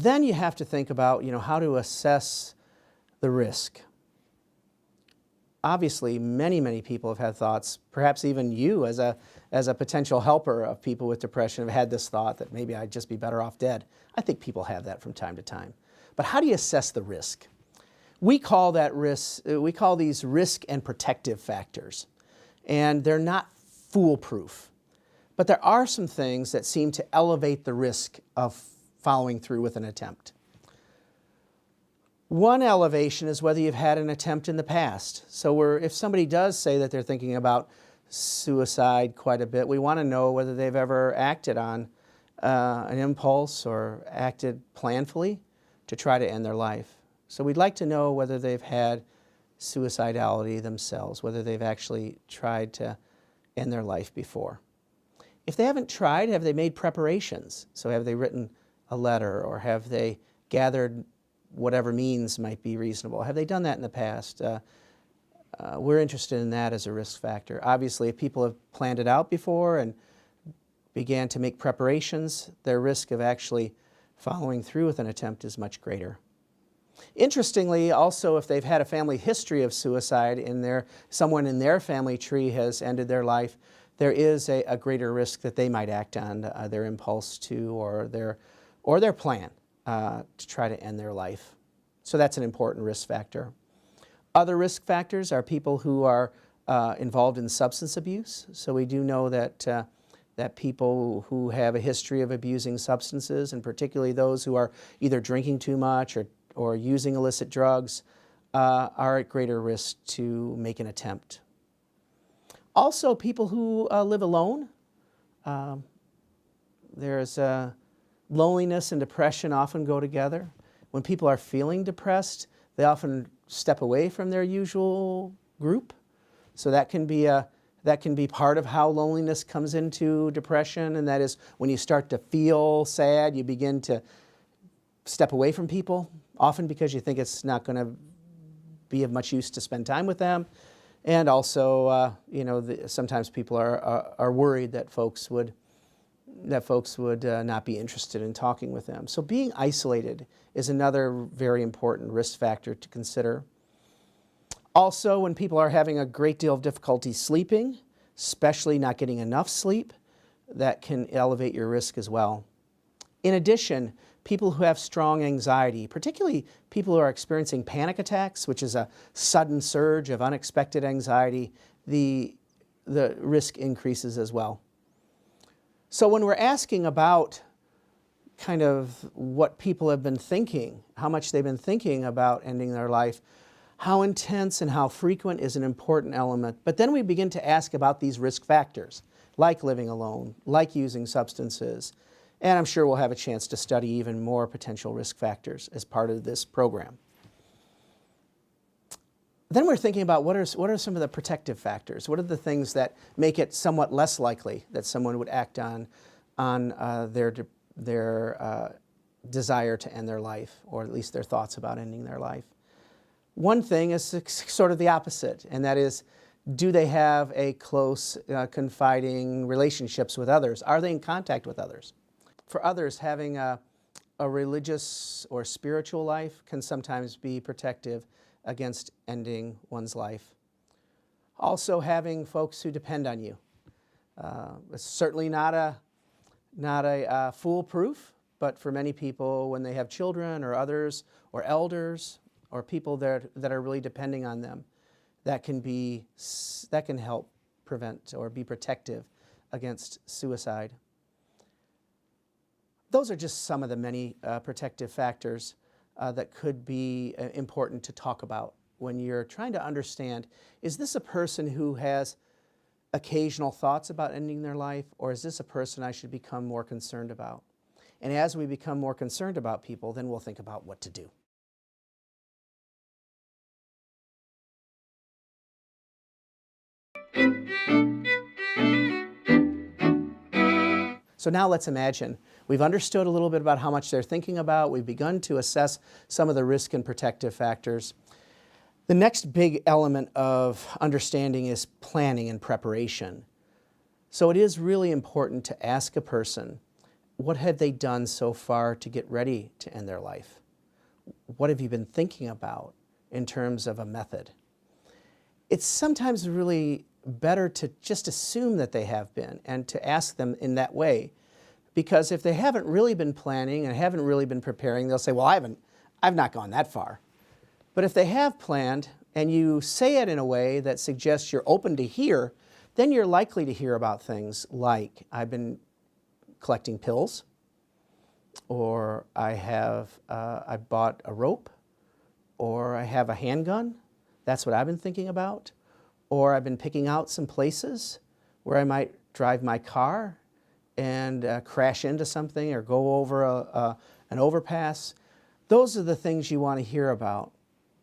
Then you have to think about, how to assess the risk. Obviously, many, many people have had thoughts, perhaps even you as a potential helper of people with depression have had this thought that maybe I'd just be better off dead. I think people have that from time to time. But how do you assess the risk? We call these risk and protective factors. And they're not foolproof. But there are some things that seem to elevate the risk of following through with an attempt. One elevation is whether you've had an attempt in the past. So if somebody does say that they're thinking about suicide quite a bit, we want to know whether they've ever acted on an impulse or acted planfully to try to end their life. So we'd like to know whether they've had suicidality themselves, whether they've actually tried to end their life before. If they haven't tried, have they made preparations? So have they written a letter, or have they gathered whatever means might be reasonable? Have they done that in the past? We're interested in that as a risk factor. Obviously, if people have planned it out before and began to make preparations, their risk of actually following through with an attempt is much greater. Interestingly, also, if they've had a family history of suicide, someone in their family tree has ended their life, there is a greater risk that they might act on their impulse to or their plan to try to end their life. So that's an important risk factor. Other risk factors are people who are involved in substance abuse. So we do know that people who have a history of abusing substances, and particularly those who are either drinking too much or using illicit drugs, are at greater risk to make an attempt. Also, people who live alone. There's loneliness and depression often go together. When people are feeling depressed, they often step away from their usual group. So that can be part of how loneliness comes into depression, and that is when you start to feel sad, you begin to step away from people, often because you think it's not going to be of much use to spend time with them. And also, sometimes people are worried that folks would not be interested in talking with them. So being isolated is another very important risk factor to consider. Also, when people are having a great deal of difficulty sleeping, especially not getting enough sleep, that can elevate your risk as well. In addition, people who have strong anxiety, particularly people who are experiencing panic attacks, which is a sudden surge of unexpected anxiety, the risk increases as well. So when we're asking about kind of what people have been thinking, how much they've been thinking about ending their life, how intense and how frequent is an important element. But then we begin to ask about these risk factors, like living alone, like using substances. And I'm sure we'll have a chance to study even more potential risk factors as part of this program. Then we're thinking about what are some of the protective factors? What are the things that make it somewhat less likely that someone would act on their desire to end their life, or at least their thoughts about ending their life? One thing is sort of the opposite, and that is, do they have a close, confiding relationships with others? Are they in contact with others? For others, having a religious or spiritual life can sometimes be protective against ending one's life. Also, having folks who depend on you. It's certainly not a foolproof, but for many people, when they have children or others or elders or people that are really depending on them, that can help prevent or be protective against suicide. Those are just some of the many protective factors that could be important to talk about when you're trying to understand, is this a person who has occasional thoughts about ending their life, or is this a person I should become more concerned about? And as we become more concerned about people, then we'll think about what to do. So now let's imagine we've understood a little bit about how much they're thinking about. We've begun to assess some of the risk and protective factors. The next big element of understanding is planning and preparation. So it is really important to ask a person what have they done so far to get ready to end their life? What have you been thinking about in terms of a method? It's sometimes really better to just assume that they have been and to ask them in that way. Because if they haven't really been planning and haven't really been preparing, they'll say, well, I've not gone that far. But if they have planned and you say it in a way that suggests you're open to hear, then you're likely to hear about things like, I've been collecting pills, or I bought a rope, or I have a handgun. That's what I've been thinking about. Or I've been picking out some places where I might drive my car and crash into something or go over an overpass. Those are the things you want to hear about.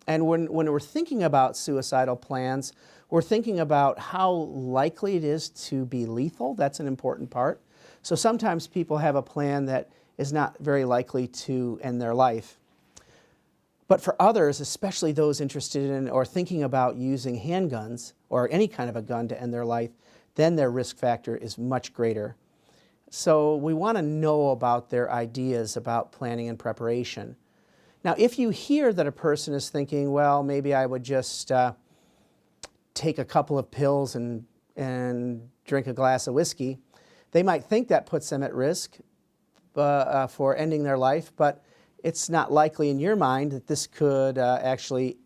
And when we're thinking about suicidal plans, we're thinking about how likely it is to be lethal. That's an important part. So sometimes people have a plan that is not very likely to end their life. But for others, especially those interested in or thinking about using handguns or any kind of a gun to end their life, then their risk factor is much greater. So we want to know about their ideas about planning and preparation. Now, if you hear that a person is thinking, well, maybe I would just take a couple of pills and drink a glass of whiskey, they might think that puts them at risk for ending their life, but it's not likely in your mind that this could actually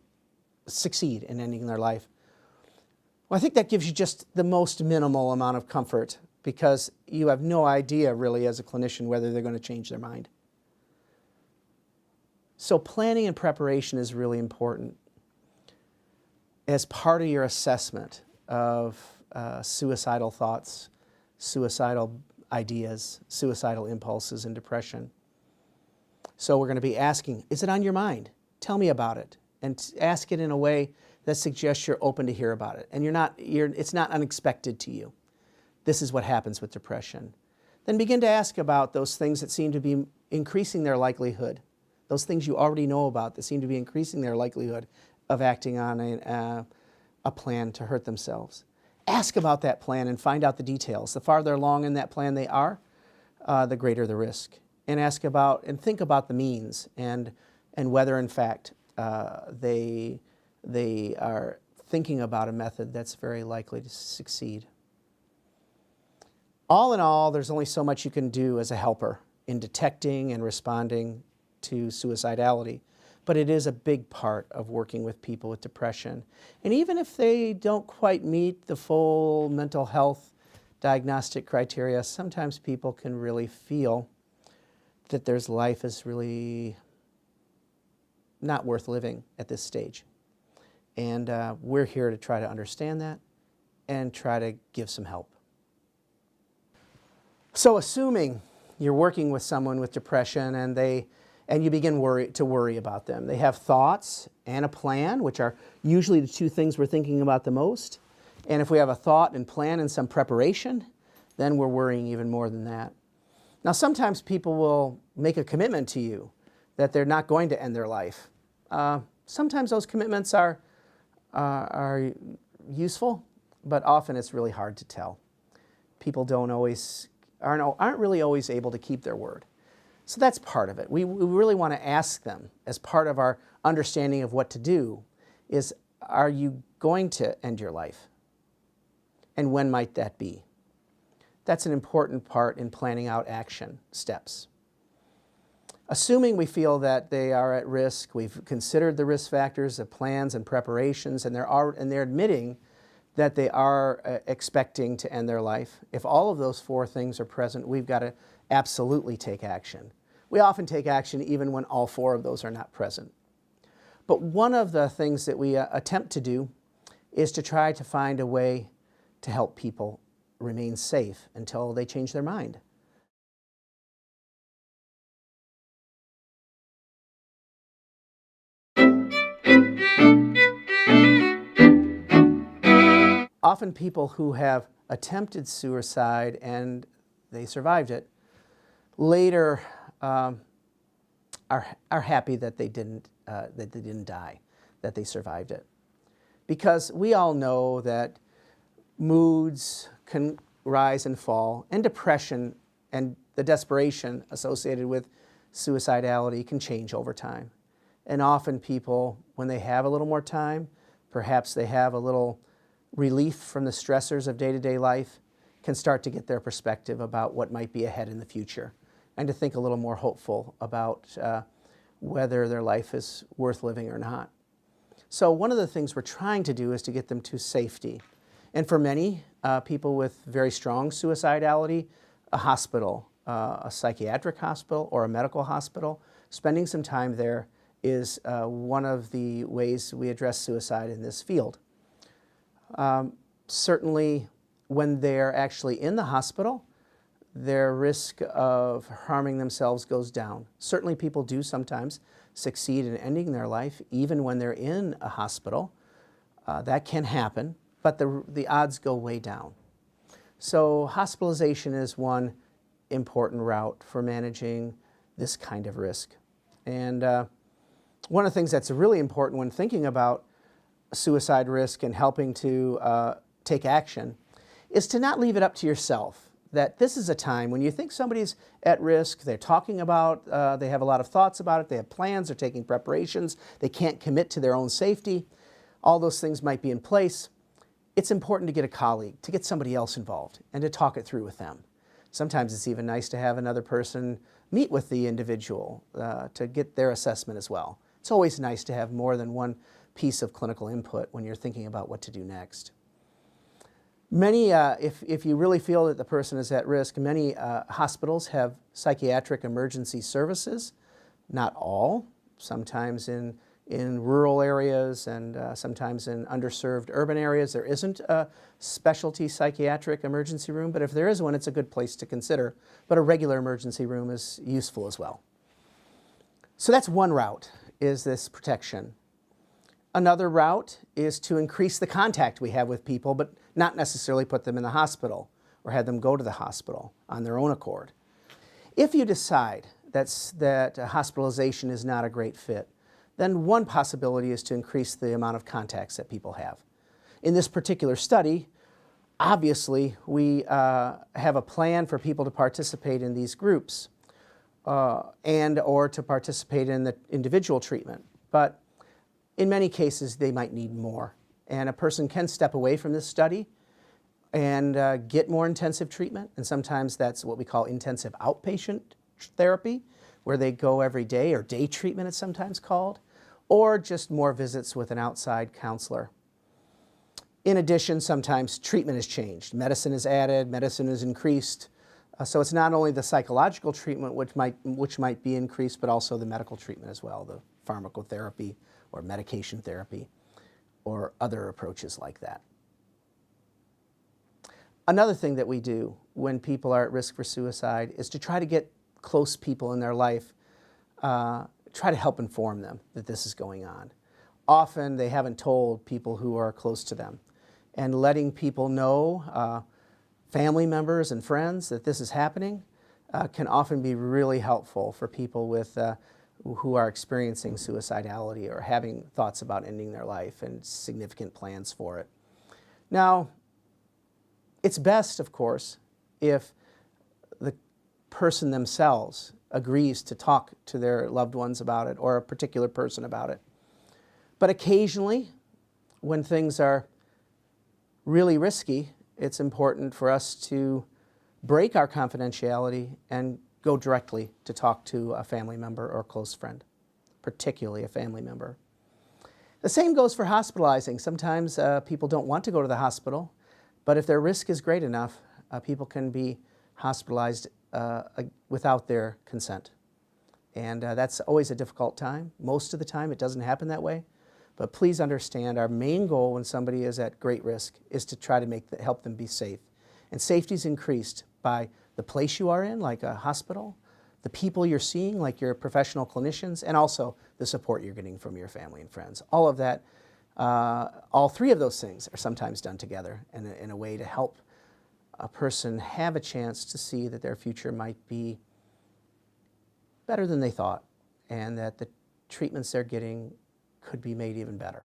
succeed in ending their life. Well, I think that gives you just the most minimal amount of comfort because you have no idea really as a clinician whether they're going to change their mind. So planning and preparation is really important as part of your assessment of suicidal thoughts, suicidal ideas, suicidal impulses, and depression. So we're going to be asking, is it on your mind? Tell me about it. And ask it in a way that suggests you're open to hear about it. And it's not unexpected to you. This is what happens with depression. Then begin to ask about those things that seem to be increasing their likelihood. Those things you already know about that seem to be increasing their likelihood of acting on a plan to hurt themselves. Ask about that plan and find out the details. The farther along in that plan they are, the greater the risk. And ask about and think about the means and whether in fact they are thinking about a method that's very likely to succeed. All in all, there's only so much you can do as a helper in detecting and responding to suicidality, but it is a big part of working with people with depression. And even if they don't quite meet the full mental health diagnostic criteria, sometimes people can really feel that their life is really not worth living at this stage. And we're here to try to understand that and try to give some help. So assuming you're working with someone with depression and you begin to worry about them. They have thoughts and a plan, which are usually the two things we're thinking about the most. And if we have a thought and plan and some preparation, then we're worrying even more than that. Now, sometimes people will make a commitment to you that they're not going to end their life. Sometimes those commitments are useful, but often it's really hard to tell. People aren't really always able to keep their word. So that's part of it. We really want to ask them, as part of our understanding of what to do, is, are you going to end your life? And when might that be? That's an important part in planning out action steps. Assuming we feel that they are at risk, we've considered the risk factors of plans and preparations, and they're admitting that they are expecting to end their life. If all of those four things are present, we've got to absolutely take action. We often take action even when all four of those are not present. But one of the things that we attempt to do is to try to find a way to help people remain safe until they change their mind. Often people who have attempted suicide and they survived it later are happy that they didn't die, that they survived it. Because we all know that moods can rise and fall, and depression and the desperation associated with suicidality can change over time. And often people, when they have a little more time, perhaps they have a little relief from the stressors of day-to-day life, can start to get their perspective about what might be ahead in the future and to think a little more hopeful about whether their life is worth living or not. So one of the things we're trying to do is to get them to safety. And for many people with very strong suicidality, a hospital, a psychiatric hospital or a medical hospital, spending some time there is one of the ways we address suicide in this field. Certainly, when they're actually in the hospital, their risk of harming themselves goes down. Certainly people do sometimes succeed in ending their life even when they're in a hospital. That can happen, but the odds go way down. So hospitalization is one important route for managing this kind of risk. And one of the things that's really important when thinking about suicide risk and helping to take action is to not leave it up to yourself. That this is a time when you think somebody's at risk, they're talking about, they have a lot of thoughts about it, they have plans, they're taking preparations, they can't commit to their own safety, all those things might be in place. It's important to get a colleague, to get somebody else involved, and to talk it through with them. Sometimes it's even nice to have another person meet with the individual to get their assessment as well. It's always nice to have more than one piece of clinical input when you're thinking about what to do next. Many, if you really feel that the person is at risk, many hospitals have psychiatric emergency services. Not all. Sometimes in rural areas and sometimes in underserved urban areas, there isn't a specialty psychiatric emergency room, but if there is one, it's a good place to consider. But a regular emergency room is useful as well. So that's one route, is this protection. Another route is to increase the contact we have with people, but not necessarily put them in the hospital or have them go to the hospital on their own accord. If you decide that hospitalization is not a great fit, then one possibility is to increase the amount of contacts that people have. In this particular study, obviously, we have a plan for people to participate in these groups and or to participate in the individual treatment. But in many cases, they might need more. And a person can step away from this study and get more intensive treatment. And sometimes that's what we call intensive outpatient therapy, where they go every day, or day treatment it's sometimes called, or just more visits with an outside counselor. In addition, sometimes treatment is changed. Medicine is added, medicine is increased. So it's not only the psychological treatment which might be increased, but also the medical treatment as well, the pharmacotherapy or medication therapy or other approaches like that. Another thing that we do when people are at risk for suicide is to try to get close people in their life, try to help inform them that this is going on. Often they haven't told people who are close to them. And letting people know, family members and friends, that this is happening can often be really helpful for people with, who are experiencing suicidality or having thoughts about ending their life and significant plans for it. Now, it's best, of course, if the person themselves agrees to talk to their loved ones about it or a particular person about it. But occasionally, when things are really risky, it's important for us to break our confidentiality and go directly to talk to a family member or a close friend, particularly a family member. The same goes for hospitalizing. Sometimes people don't want to go to the hospital, but if their risk is great enough, people can be hospitalized without their consent. And that's always a difficult time. Most of the time it doesn't happen that way. But please understand, our main goal when somebody is at great risk is to try to help them be safe. And safety is increased by the place you are in, like a hospital, the people you're seeing, like your professional clinicians, and also the support you're getting from your family and friends. All of that, all three of those things are sometimes done together in a way to help a person have a chance to see that their future might be better than they thought, and that the treatments they're getting could be made even better.